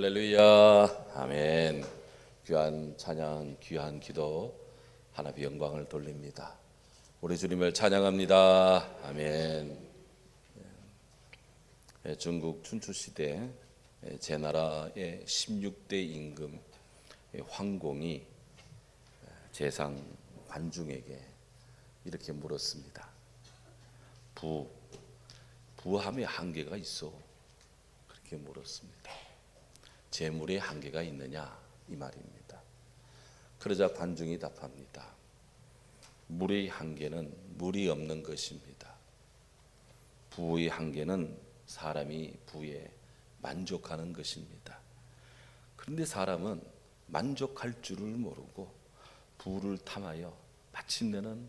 할렐루야, 아멘. 귀한 찬양, 귀한 기도, 하나님의 영광을 돌립니다. 우리 주님을 찬양합니다. 아멘. 중국 춘추 시대 제나라의 16대 임금 황공이 제상 관중에게 이렇게 물었습니다. 부함의 한계가 있어. 그렇게 물었습니다. 재물의 한계가 있느냐 이 말입니다. 그러자 관중이 답합니다. 물의 한계는 물이 없는 것입니다. 부의 한계는 사람이 부에 만족하는 것입니다. 그런데 사람은 만족할 줄을 모르고 부를 탐하여 마침내는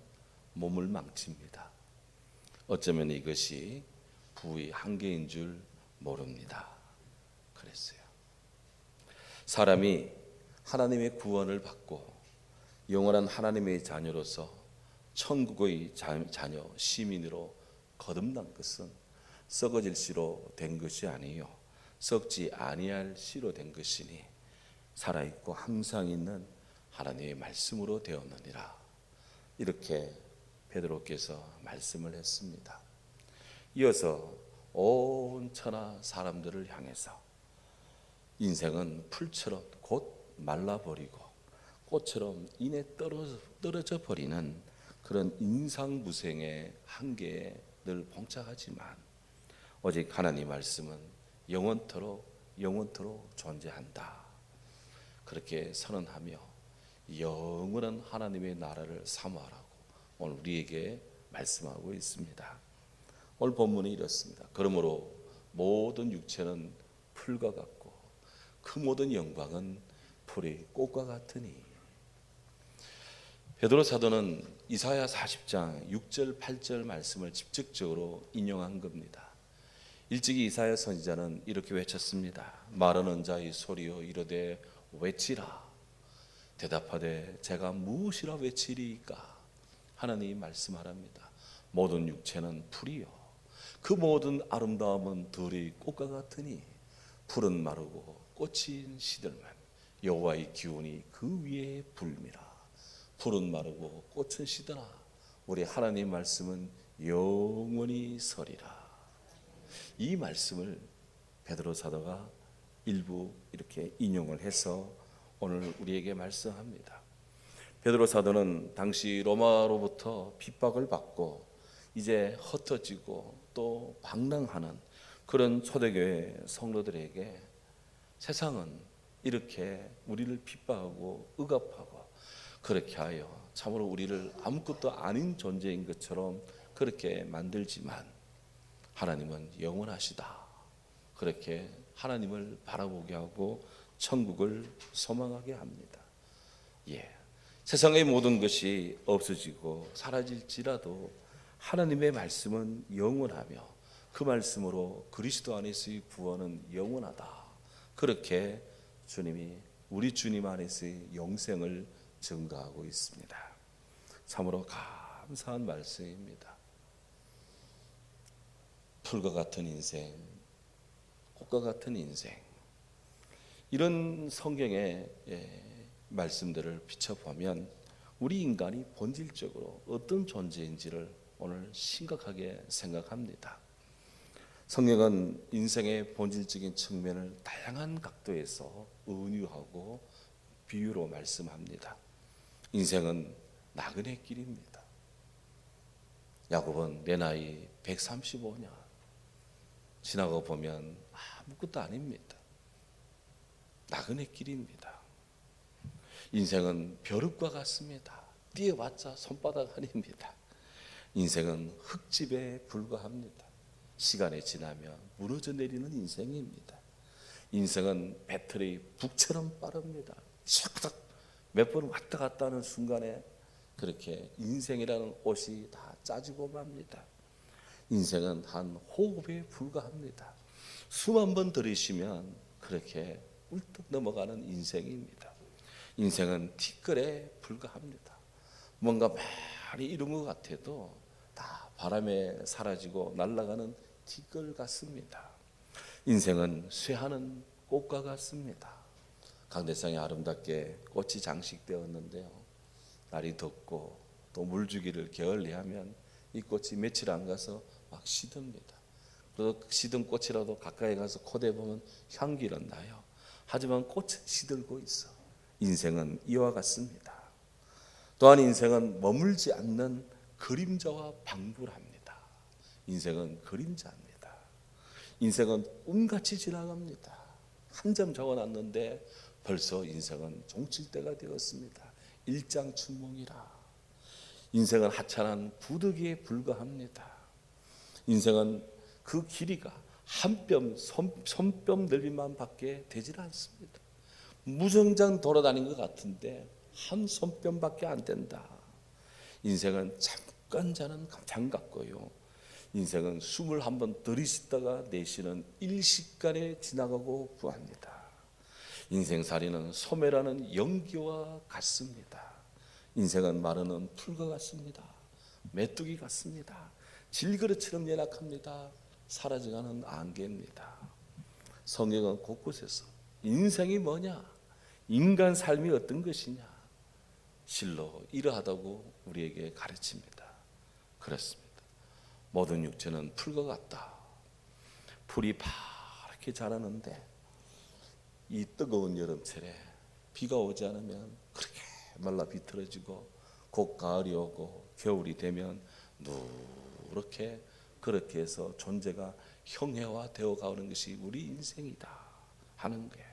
몸을 망칩니다. 어쩌면 이것이 부의 한계인 줄 모릅니다. 그랬어요. 사람이 하나님의 구원을 받고 영원한 하나님의 자녀로서 천국의 자녀 시민으로 거듭난 것은 썩어질 씨로 된 것이 아니요 썩지 아니할 씨로 된 것이니 살아있고 항상 있는 하나님의 말씀으로 되었느니라. 이렇게 베드로께서 말씀을 했습니다. 이어서 온 천하 사람들을 향해서 인생은 풀처럼 곧 말라버리고 꽃처럼 인해 떨어져 버리는 그런 인상무생의 한계에 늘 봉착하지만 오직 하나님 말씀은 영원토록 존재한다. 그렇게 선언하며 영원한 하나님의 나라를 사모하라고 오늘 우리에게 말씀하고 있습니다. 오늘 본문이 이렇습니다. 그러므로 모든 육체는 풀과 같고 그 모든 영광은 풀의 꽃과 같으니. 베드로 사도는 이사야 40장 6절 8절 말씀을 직접적으로 인용한 겁니다. 일찍이 이사야 선지자는 이렇게 외쳤습니다. 말하는 자의 소리여 이르되 외치라. 대답하되 제가 무엇이라 외치리이까. 하나님이 말씀하랍니다. 모든 육체는 풀이요 그 모든 아름다움은 들의 꽃과 같으니 풀은 마르고 꽃이 시들면 여호와의 기운이 그 위에 불미라. 풀은 마르고 꽃은 시드나 우리 하나님 말씀은 영원히 서리라. 이 말씀을 베드로 사도가 일부 이렇게 인용을 해서 오늘 우리에게 말씀합니다. 베드로 사도는 당시 로마로부터 핍박을 받고 이제 흩어지고 또 방랑하는 그런 초대교회 성도들에게 세상은 이렇게 우리를 핍박하고 억압하고 그렇게 하여 참으로 우리를 아무것도 아닌 존재인 것처럼 그렇게 만들지만 하나님은 영원하시다. 그렇게 하나님을 바라보게 하고 천국을 소망하게 합니다. 세상의 모든 것이 없어지고 사라질지라도 하나님의 말씀은 영원하며 그 말씀으로 그리스도 안에서의 구원은 영원하다. 그렇게 주님이 우리 주님 안에서의 영생을 증거하고 있습니다. 참으로 감사한 말씀입니다. 풀과 같은 인생, 꽃과 같은 인생, 이런 성경의 말씀들을 비춰보면 우리 인간이 본질적으로 어떤 존재인지를 오늘 심각하게 생각합니다. 성경은 인생의 본질적인 측면을 다양한 각도에서 은유하고 비유로 말씀합니다. 인생은 나그네 길입니다. 야곱은 내 나이 135년 지나고 보면 아무것도 아닙니다. 나그네 길입니다. 인생은 벼룩과 같습니다. 뛰어봤자 손바닥 아닙니다. 인생은 흙집에 불과합니다. 시간이 지나면 무너져 내리는 인생입니다. 인생은 배터리 북처럼 빠릅니다. 샥샥 몇 번 왔다 갔다 하는 순간에 그렇게 인생이라는 옷이 다 짜지고 맙니다. 인생은 한 호흡에 불과합니다. 수만 번 들이쉬면 그렇게 울떡 넘어가는 인생입니다. 인생은 티끌에 불과합니다. 뭔가 많이 이룬 것 같아도 다 바람에 사라지고 날아가는 티끌 같습니다. 인생은 쇠하는 꽃과 같습니다. 강대상에 아름답게 꽃이 장식되었는데요, 날이 덥고 또 물주기를 게을리하면 이 꽃이 며칠 안 가서 막 시듭니다. 그래도 시든 꽃이라도 가까이 가서 코대보면 향기는 나요. 하지만 꽃은 시들고 있어. 인생은 이와 같습니다. 또한 인생은 머물지 않는 그림자와 방불합니다. 인생은 그림자입니다. 인생은 꿈같이 지나갑니다. 한 점 적어놨는데 벌써 인생은 종칠 때가 되었습니다. 일장춘몽이라. 인생은 하찮은 부득이에 불과합니다. 인생은 그 길이가 한 뼘, 손뼘 넓이만 밖에 되질 않습니다. 무정장 돌아다닌 것 같은데 한 손뼘밖에 안 된다. 인생은 잠깐 자는 잠 같고요, 인생은 숨을 한번 들이쉬다가 내쉬는 일시간에 지나가고 구합니다. 인생살이는 소멸하는 연기와 같습니다. 인생은 마르는 풀과 같습니다. 메뚜기 같습니다. 질그릇처럼 연약합니다. 사라져가는 안개입니다. 성경은 곳곳에서 인생이 뭐냐, 인간 삶이 어떤 것이냐, 실로 이러하다고 우리에게 가르칩니다. 그렇습니다. 모든 육체는 풀과 같다. 풀이 파랗게 자라는데 이 뜨거운 여름철에 비가 오지 않으면 그렇게 말라 비틀어지고, 곧 가을이 오고 겨울이 되면 누렇게, 그렇게 해서 존재가 형해화되어 가는 것이 우리 인생이다 하는 거예요.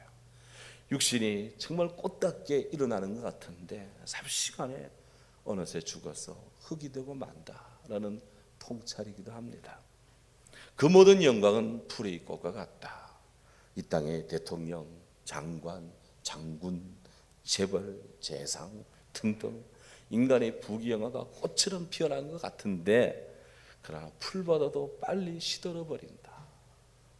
육신이 정말 꽃답게 일어나는 것 같은데 삽시간에 어느새 죽어서 흙이 되고 만다라는 통찰이기도 합니다. 그 모든 영광은 풀의 꽃과 같다. 이 땅의 대통령, 장관, 장군, 재벌, 재상 등등 인간의 부귀영화가 꽃처럼 피어나는 것 같은데, 그러나 풀보다도 빨리 시들어버린다.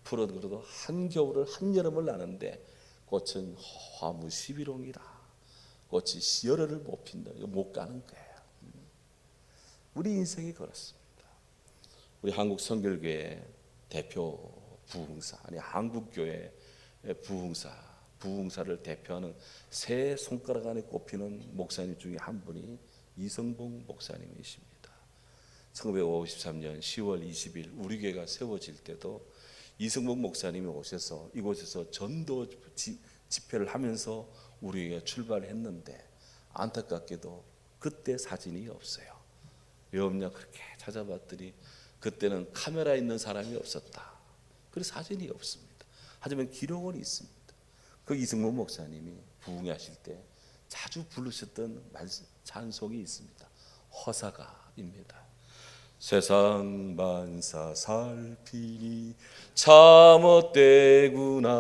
풀은 그래도 한겨울을 한여름을 나는데 꽃은 화무시비롱이라. 꽃이 열흘을 못 핀다. 이거 못 가는 거예요. 우리 인생이 그렇습니다. 우리 한국 성결교회 대표 부흥사, 아니 한국교회 부흥사를 대표하는 세 손가락 안에 꼽히는 목사님 중에 한 분이 이성봉 목사님이십니다. 1953년 10월 20일 우리 교회가 세워질 때도 이성봉 목사님이 오셔서 이곳에서 전도 집회를 하면서 우리 교회가 출발했는데, 안타깝게도 그때 사진이 없어요. 왜 없냐 그렇게 찾아봤더니 그때는 카메라 있는 사람이 없었다. 그래서 사진이 없습니다. 하지만 기록은 있습니다. 그 이성봉 목사님이 부흥하실 때 자주 부르셨던 찬송이 있습니다. 허사가입니다. 세상 만사 살피니 참헛되구나.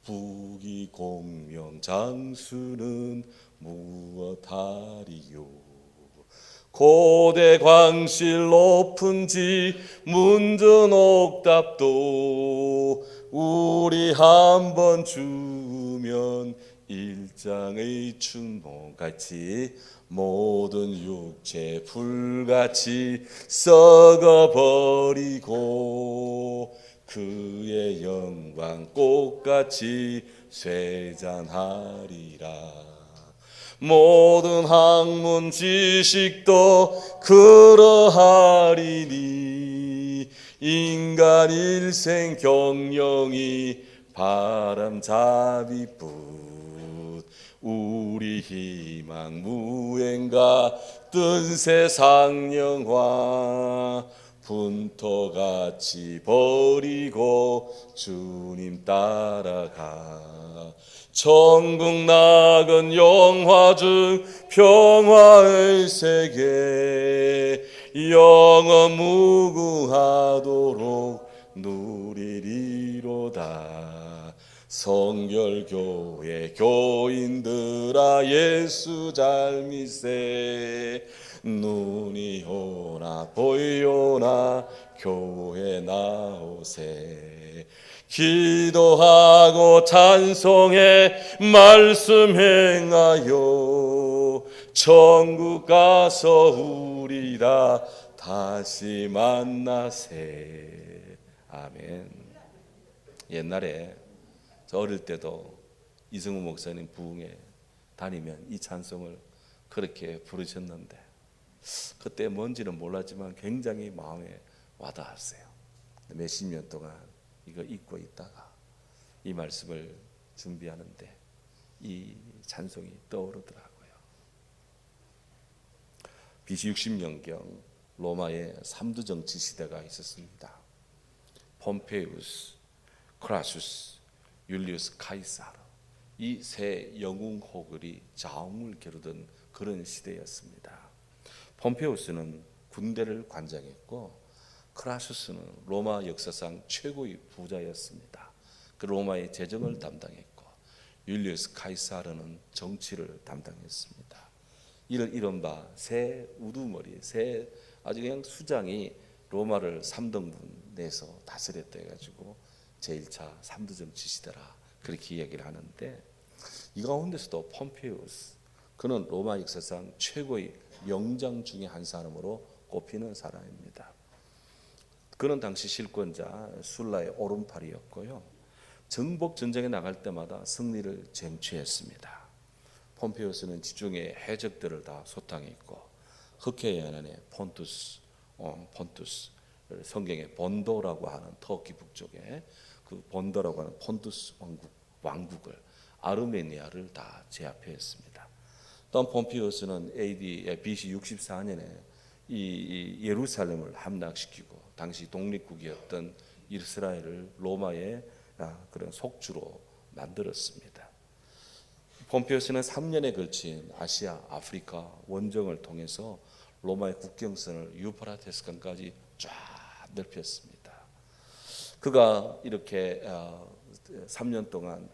부귀 공명 장수는 무엇하리요. 고대 광실 높은지 문전 옥답도 우리 한번 주면 일장의 춘몽같이 모든 육체 불같이 썩어버리고 그의 영광 꽃같이 쇠잔하리라. 모든 학문 지식도 그러하리니 인간 일생 경영이 바람잡이뿐. 우리 희망 무행가 뜬 세상 영화 분토같이 버리고 주님 따라가. 천국 낙은 영화 중 평화의 세계 영원 무궁하도록 누리리로다. 성결교회 교인들아 예수 잘 믿세. 눈이 오나 보이오나 교회 나오세. 기도하고 찬송해 말씀 행하여 천국 가서 우리 다 다시 만나세. 아멘. 옛날에 저 어릴 때도 이승우 목사님 부흥회 다니면 이 찬송을 그렇게 부르셨는데 그때 뭔지는 몰랐지만 굉장히 마음에 와닿았어요. 몇십 년 동안 이거 잊고 있다가 이 말씀을 준비하는데 이 찬송이 떠오르더라고요. BC 60년경 로마의 3두 정치 시대가 있었습니다. 폼페이우스, 크라수스, 율리우스 카이사르, 이 세 영웅 호글이 좌우를 겨루던 그런 시대였습니다. 폼페이우스는 군대를 관장했고 크라수스는 로마 역사상 최고의 부자였습니다. 그 로마의 재정을 담당했고 율리우스 카이사르는 정치를 담당했습니다. 이를 이른바 새 우두머리, 새 아주 그냥 수장이 로마를 3등분 내서 다스렸다 해가지고 제1차 3두 정치 시대라 그렇게 이야기를 하는데, 이 가운데서도 폼페이우스, 그는 로마 역사상 최고의 명장 중에 한 사람으로 꼽히는 사람입니다. 그는 당시 실권자 술라의 오른팔이었고요. 정복 전쟁에 나갈 때마다 승리를 쟁취했습니다. 폼페이우스는 지중해 해적들을 다 소탕했고 흑해 연안의 폰투스, 성경의 본도라고 하는 터키 북쪽에 그 본도라고 하는 폰투스 왕국을 아르메니아를 다 제압했습니다. 또한 폼페이우스는 BC 64년에 이 예루살렘을 함락시키고 당시 독립국이었던 이스라엘을 로마의 그런 속주로 만들었습니다. 폼페이우스는 3년에 걸친 아시아, 아프리카 원정을 통해서 로마의 국경선을 유프라테스강까지 쫙 넓혔습니다. 그가 이렇게 3년 동안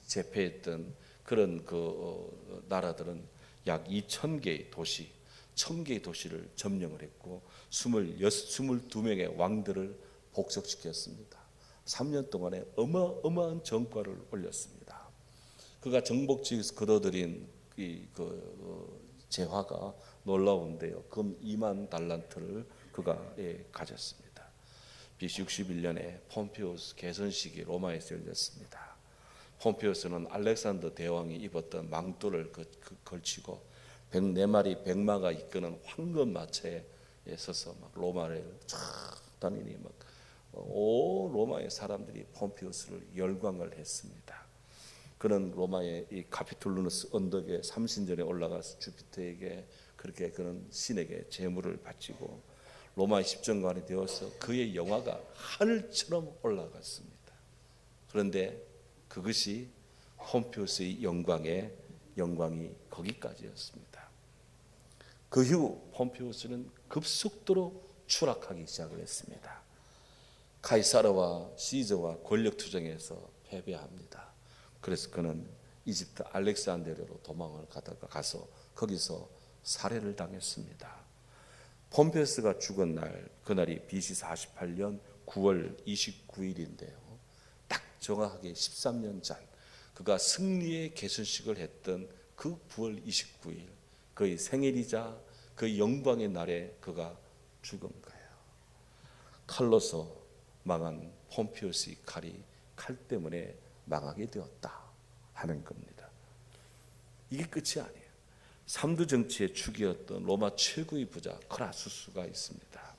제패했던 그런 그 나라들은 약 2,000개의 도시, 1,000개의 도시를 점령을 했고 22명의 왕들을 복속시켰습니다. 3년 동안에 어마어마한 전과를 올렸습니다. 그가 정복 지역에서 거둬들인 재화가 놀라운데요. 금 2만 달란트를 그가 가졌습니다. BC 61년에 폼페이우스 개선식이 로마에서 열렸습니다. 폼페이우스는 알렉산더 대왕이 입었던 망토를 걸치고 104마리 백마가 이끄는 황금 마차에 서서 막 로마를 쫙 다니니 막 온 로마의 사람들이 폼페이우스를 열광을 했습니다. 그는 로마의 이 카피툴루누스 언덕에 삼신전에 올라가서 주피터에게 그렇게 그는 신에게 제물을 바치고 로마의 십정관이 되어서 그의 영화가 하늘처럼 올라갔습니다. 그런데 그것이 폼페이우스의 영광이 거기까지였습니다. 그 후 폼페이우스는 급속도로 추락하기 시작을 했습니다. 카이사르와 시저와 권력 투쟁에서 패배합니다. 그래서 그는 이집트 알렉산드리아로 도망을 가서 거기서 살해를 당했습니다. 폼페이우스가 죽은 날, 그날이 BC 48년 9월 29일인데요. 딱 정확하게 13년 전 그가 승리의 개선식을 했던 그 9월 29일, 그의 생일이자 그 영광의 날에 그가 죽은 거예요. 칼로서 망한 폼페이우스의 칼이 칼 때문에 망하게 되었다 하는 겁니다. 이게 끝이 아니에요. 3두 정치의 축이었던 로마 최고의 부자 크라수스가 있습니다.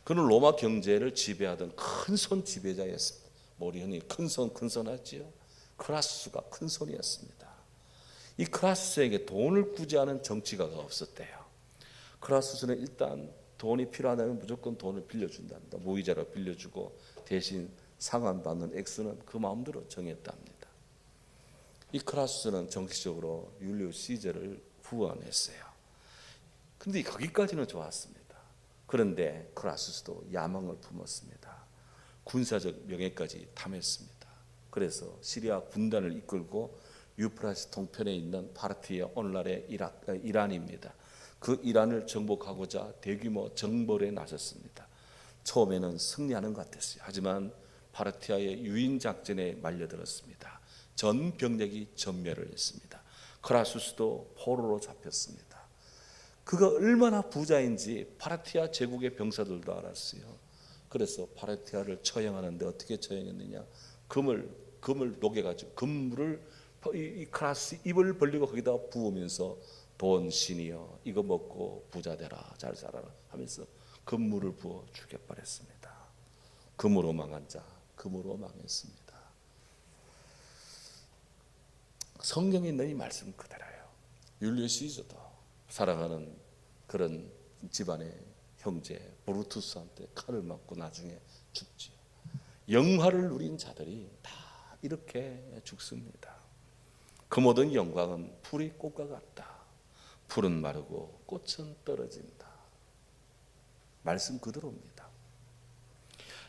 그는 로마 경제를 지배하던 큰손 지배자였습니다. 우리 흔히 큰손 하지요. 크라수스가 큰손이었습니다. 이 크라수스에게 돈을 구제하는 정치가가 없었대요. 크라수스는 일단 돈이 필요하다면 무조건 돈을 빌려준답니다. 무이자로 빌려주고 대신 상환받는 액수는 그 마음대로 정했답니다. 이 크라수스는 정치적으로 율리우스 시저를 후원했어요. 그런데 거기까지는 좋았습니다. 그런데 크라수스도 야망을 품었습니다. 군사적 명예까지 탐했습니다. 그래서 시리아 군단을 이끌고 유프라테스 동편에 있는 파르티아, 오늘날의 이란입니다. 그 이란을 정복하고자 대규모 정벌에 나섰습니다. 처음에는 승리하는 것 같았어요. 하지만 파르티아의 유인 작전에 말려들었습니다. 전 병력이 전멸을 했습니다. 크라수스도 포로로 잡혔습니다. 그가 얼마나 부자인지 파르티아 제국의 병사들도 알았어요. 그래서 파르티아를 처형하는데 어떻게 처형했느냐? 금을 금을 녹여가지고 금물을 이 크라스 입을 벌리고 거기다 부으면서 돈 신이여 이거 먹고 부자 되라 잘 살아라 하면서 금물을 부어 죽여버렸습니다. 금으로 망한 자 금으로 망했습니다. 성경에 있는 이 말씀 그대로예요. 율리우스 시저도 사랑하는 그런 집안의 형제 브루투스한테 칼을 맞고 나중에 죽지요. 영화를 누린 자들이 다 이렇게 죽습니다. 그 모든 영광은 풀이 꽃과 같다. 풀은 마르고 꽃은 떨어진다. 말씀 그대로입니다.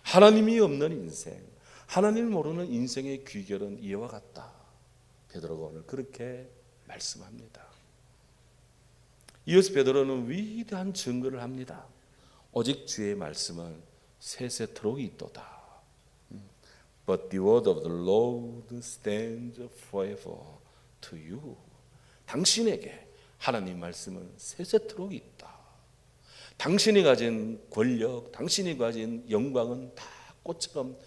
하나님이 없는 인생, 하나님을 모르는 인생의 귀결은 이와 같다. 베드로가 오늘 그렇게 말씀합니다. 이어서 베드로는 위대한 증거를 합니다. 오직 주의 말씀은 세세토록 있도다. But the word of the Lord stands forever to you. 당신에게 하나님 말씀은 세세토록 있다. 당신이 가진 권력, 당신이 가진 영광은 다 꽃처럼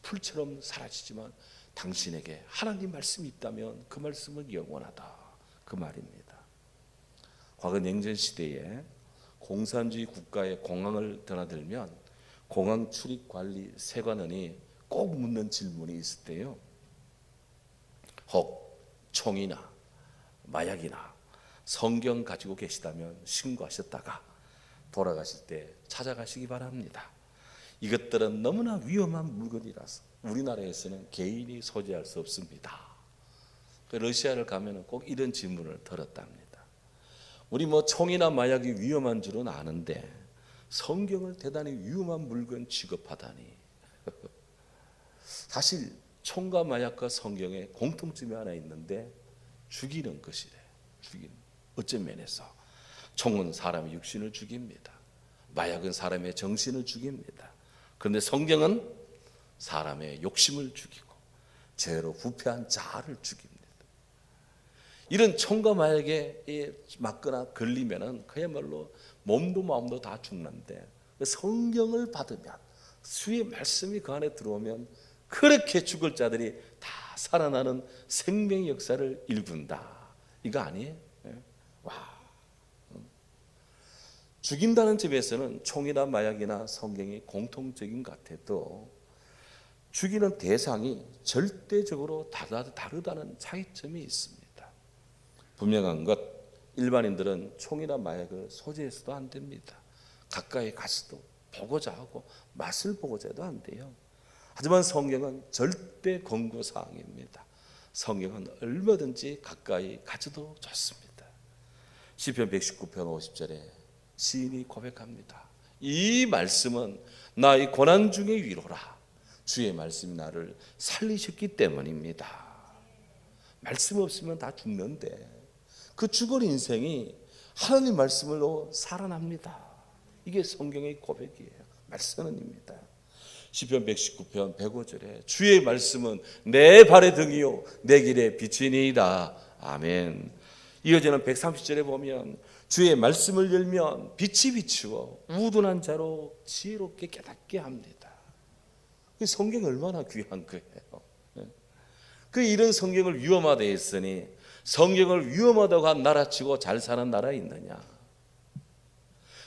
풀처럼 사라지지만 당신에게 하나님 말씀이 있다면 그 말씀은 영원하다. 그 말입니다. 과거 냉전 시대에 공산주의 국가의 공항을 드나들면 공항 출입 관리 세관원이 꼭 묻는 질문이 있을 때요. 혹 총이나 마약이나 성경 가지고 계시다면 신고하셨다가 돌아가실 때 찾아가시기 바랍니다. 이것들은 너무나 위험한 물건이라서 우리나라에서는 개인이 소지할 수 없습니다. 러시아를 가면 꼭 이런 질문을 들었답니다. 우리 총이나 마약이 위험한 줄은 아는데 성경을 대단히 위험한 물건 취급하다니. 사실 총과 마약과 성경에 공통점이 하나 있는데 죽이는 것이래. 죽이는. 어떤 면에서 총은 사람의 육신을 죽입니다. 마약은 사람의 정신을 죽입니다. 그런데 성경은 사람의 욕심을 죽이고 죄로 부패한 자아를 죽입니다. 이런 총과 마약에 맞거나 걸리면은 그야말로 몸도 마음도 다 죽는데 성경을 받으면 주의 말씀이 그 안에 들어오면 그렇게 죽을 자들이 다 살아나는 생명의 역사를 일군다. 이거 아니에요? 와. 죽인다는 점에서는 총이나 마약이나 성경이 공통적인 것 같아도 죽이는 대상이 절대적으로 다르다는 차이점이 있습니다. 분명한 것, 일반인들은 총이나 마약을 소지해서도 안 됩니다. 가까이 가서도 보고자 하고 맛을 보고자 해도 안 돼요. 하지만 성경은 절대 권고사항입니다. 성경은 얼마든지 가까이 가져도 좋습니다. 시편 119편 50절에 시인이 고백합니다. 이 말씀은 나의 고난 중의 위로라. 주의 말씀이 나를 살리셨기 때문입니다. 말씀 없으면 다 죽는데 그 죽은 인생이 하나님 말씀으로 살아납니다. 이게 성경의 고백이에요. 말씀입니다. 시편 119편 105절에 주의 말씀은 내 발의 등이요 내 길의 빛이니이다. 아멘. 이어지는 130절에 보면 주의 말씀을 열면 빛이 비추어 우둔한 자로 지혜롭게 깨닫게 합니다. 성경이 얼마나 귀한 거예요. 그 이런 성경을 위험하다 했으니 성경을 위험하다고 한 나라치고 잘 사는 나라 있느냐?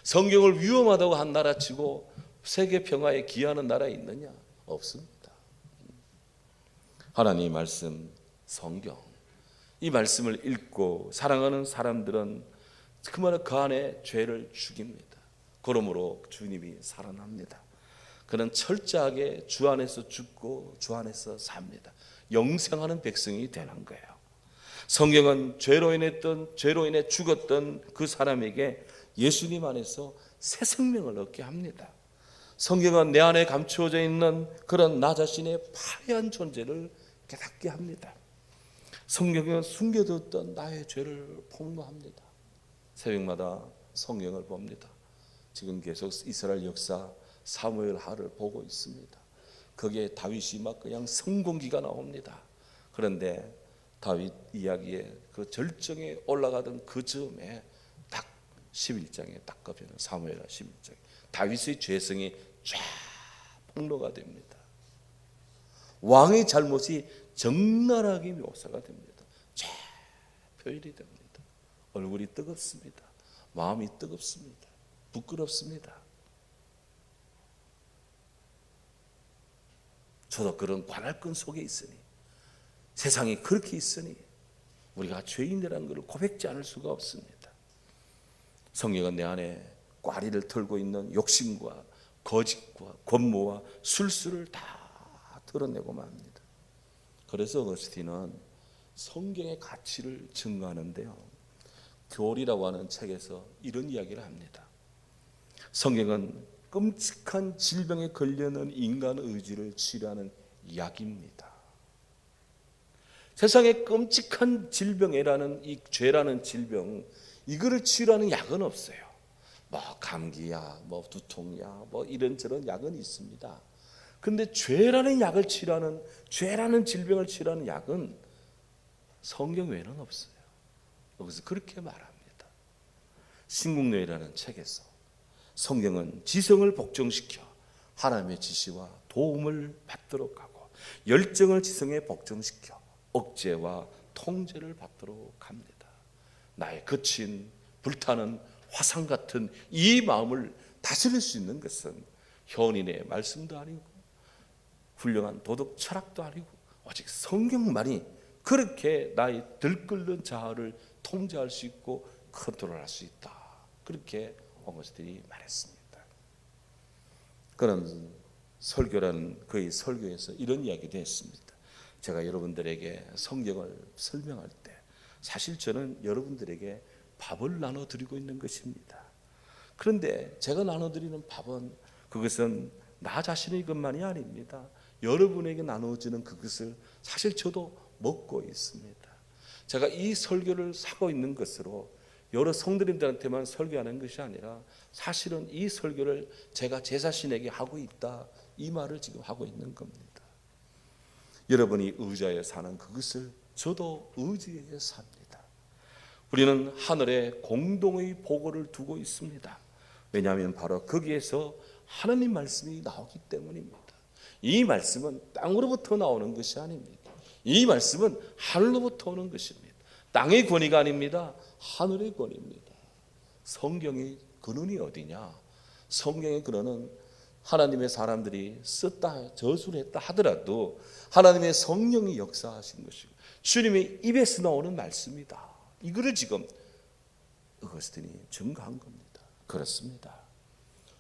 성경을 위험하다고 한 나라치고 세계 평화에 기여하는 나라 있느냐? 없습니다. 하나님의 말씀 성경 이 말씀을 읽고 사랑하는 사람들은 그 안에 죄를 죽입니다. 그러므로 주님이 살아납니다. 그는 철저하게 주 안에서 죽고 주 안에서 삽니다. 영생하는 백성이 되는 거예요. 성경은 죄로 인해 죽었던 그 사람에게 예수님 안에서 새 생명을 얻게 합니다. 성경은 내 안에 감추어져 있는 그런 나 자신의 파괴한 존재를 깨닫게 합니다. 성경은 숨겨뒀던 나의 죄를 폭로합니다. 새벽마다 성경을 봅니다. 지금 계속 이스라엘 역사 사무엘 하를 보고 있습니다. 거기에 다윗이 막 그냥 성공기가 나옵니다. 그런데 다윗 이야기에 그 절정에 올라가던 그 즈음에 딱 11장에 딱 가면 사무엘하 11장에 다윗의 죄성이 쫙 폭로가 됩니다. 왕의 잘못이 적나라하게 묘사가 됩니다. 쫙 표현이 됩니다. 얼굴이 뜨겁습니다. 마음이 뜨겁습니다. 부끄럽습니다. 저도 그런 관할권 속에 있으니, 세상이 그렇게 있으니 우리가 죄인이라는 것을 고백지 않을 수가 없습니다. 성경은 내 안에 꽈리를 털고 있는 욕심과 거짓과 권모와 술수를 다 드러내고 맙니다. 그래서 어거스틴은 성경의 가치를 증거하는데요, 교리라고 하는 책에서 이런 이야기를 합니다. 성경은 끔찍한 질병에 걸려있는 인간 의지를 치료하는 약입니다. 세상에 끔찍한 질병이라는 이 죄라는 질병, 이거를 치료하는 약은 없어요. 뭐 감기야, 뭐 두통이야, 뭐 이런저런 약은 있습니다. 그런데 죄라는 약을 치료하는, 죄라는 질병을 치료하는 약은 성경 외에는 없어요. 여기서 그렇게 말합니다. 신국노예라는 책에서 성경은 지성을 복종시켜 하나님의 지시와 도움을 받도록 하고, 열정을 지성에 복종시켜 억제와 통제를 받도록 합니다. 나의 거친 불타는 화상 같은 이 마음을 다스릴 수 있는 것은 현인의 말씀도 아니고 훌륭한 도덕 철학도 아니고 오직 성경만이 그렇게 나의 들끓는 자아를 통제할 수 있고 컨트롤할 수 있다. 그렇게 어거스틴이 말했습니다. 그런 설교라는 그의 설교에서 이런 이야기도 했습니다. 제가 여러분들에게 성경을 설명할 때 사실 저는 여러분들에게 밥을 나눠드리고 있는 것입니다. 그런데 제가 나눠드리는 밥은 그것은 나 자신의 것만이 아닙니다. 여러분에게 나눠지는 그것을 사실 저도 먹고 있습니다. 제가 이 설교를 하고 있는 것으로 여러 성도님들한테만 설교하는 것이 아니라 사실은 이 설교를 제가 제 자신에게 하고 있다, 이 말을 지금 하고 있는 겁니다. 여러분이 의지하여 사는 그것을 저도 의지하여 삽니다. 우리는 하늘에 공동의 보고를 두고 있습니다. 왜냐하면 바로 거기에서 하나님 말씀이 나오기 때문입니다. 이 말씀은 땅으로부터 나오는 것이 아닙니다. 이 말씀은 하늘로부터 오는 것입니다. 땅의 권위가 아닙니다. 하늘의 권위입니다. 성경의 근원이 어디냐? 성경의 근원은 하나님의 사람들이 썼다 저술을 했다 하더라도 하나님의 성령이 역사하신 것이고 주님의 입에서 나오는 말씀이다. 이거를 지금 어거스틴이 증거한 겁니다. 그렇습니다.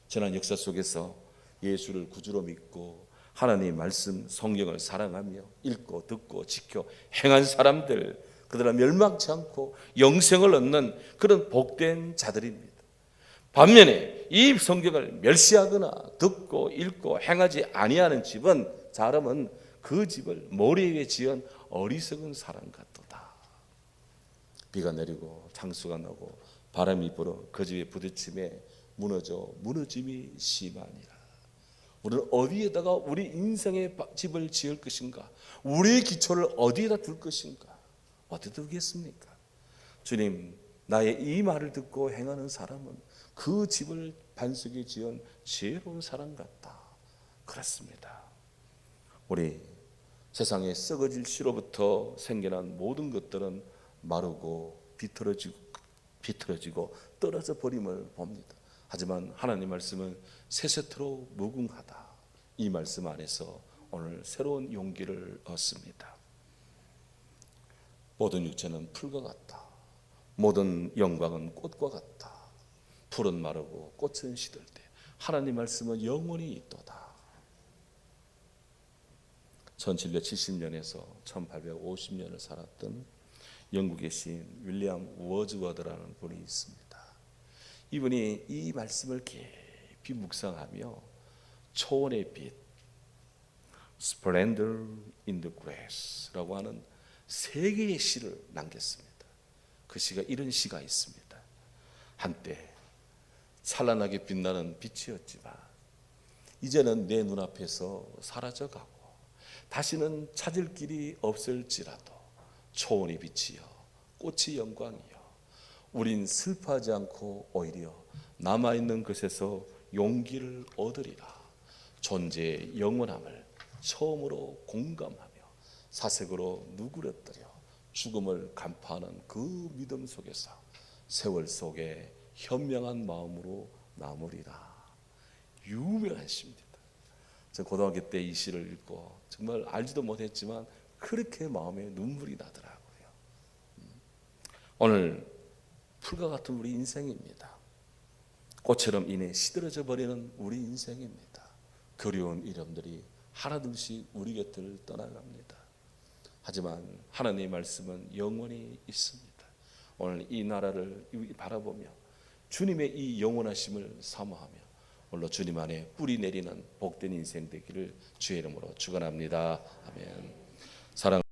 지난 역사 속에서 예수를 구주로 믿고 하나님의 말씀 성경을 사랑하며 읽고 듣고 지켜 행한 사람들, 그들은 멸망치 않고 영생을 얻는 그런 복된 자들입니다. 반면에 이 성경을 멸시하거나 듣고 읽고 행하지 아니하는 집은, 사람은 그 집을 머리 위에 지은 어리석은 사람 같도다. 비가 내리고 장수가 나고 바람이 불어 그 집에 부딪힘에 무너짐이 심하니라. 우리는 어디에다가 우리 인생의 집을 지을 것인가? 우리의 기초를 어디에다 둘 것인가? 어디다 두겠습니까? 주님, 나의 이 말을 듣고 행하는 사람은 그 집을 반석에 지은 지혜로운 사람 같다. 그렇습니다. 우리 세상에 썩어질 씨로부터 생겨난 모든 것들은 마르고 비틀어지고 떨어져 버림을 봅니다. 하지만 하나님 말씀은 세세토록 무궁하다. 이 말씀 안에서 오늘 새로운 용기를 얻습니다. 모든 육체는 풀과 같다. 모든 영광은 꽃과 같다. 풀은 마르고 꽃은 시들 때 하나님 말씀은 영원히 있도다. 1770년에서 1850년을 살았던 영국의 시인 윌리엄 워즈워드라는 분이 있습니다. 이분이 이 말씀을 깊이 묵상하며 초원의 빛, Splendor in the Grass라고 하는 세 개의 시를 남겼습니다. 그 시가 이런 시가 있습니다. 한때 찬란하게 빛나는 빛이었지만 이제는 내 눈앞에서 사라져가고 다시는 찾을 길이 없을지라도 초원의 빛이여 꽃이 영광이여 우린 슬퍼하지 않고 오히려 남아있는 것에서 용기를 얻으리라. 존재의 영원함을 처음으로 공감하며 사색으로 누그러뜨려 죽음을 간파하는 그 믿음 속에서 세월 속에 현명한 마음으로 남으리라. 유명한 시입니다. 저 고등학교 때 이 시를 읽고 정말 알지도 못했지만 그렇게 마음에 눈물이 나더라고요. 오늘 풀과 같은 우리 인생입니다. 꽃처럼 인해 시들어져 버리는 우리 인생입니다. 그리운 이름들이 하나둘씩 우리 곁을 떠나갑니다. 하지만 하나님의 말씀은 영원히 있습니다. 오늘 이 나라를 바라보며 주님의 이 영원하심을 사모하며 오늘로 주님 안에 뿌리 내리는 복된 인생 되기를 주의 이름으로 축원합니다. 아멘. 사랑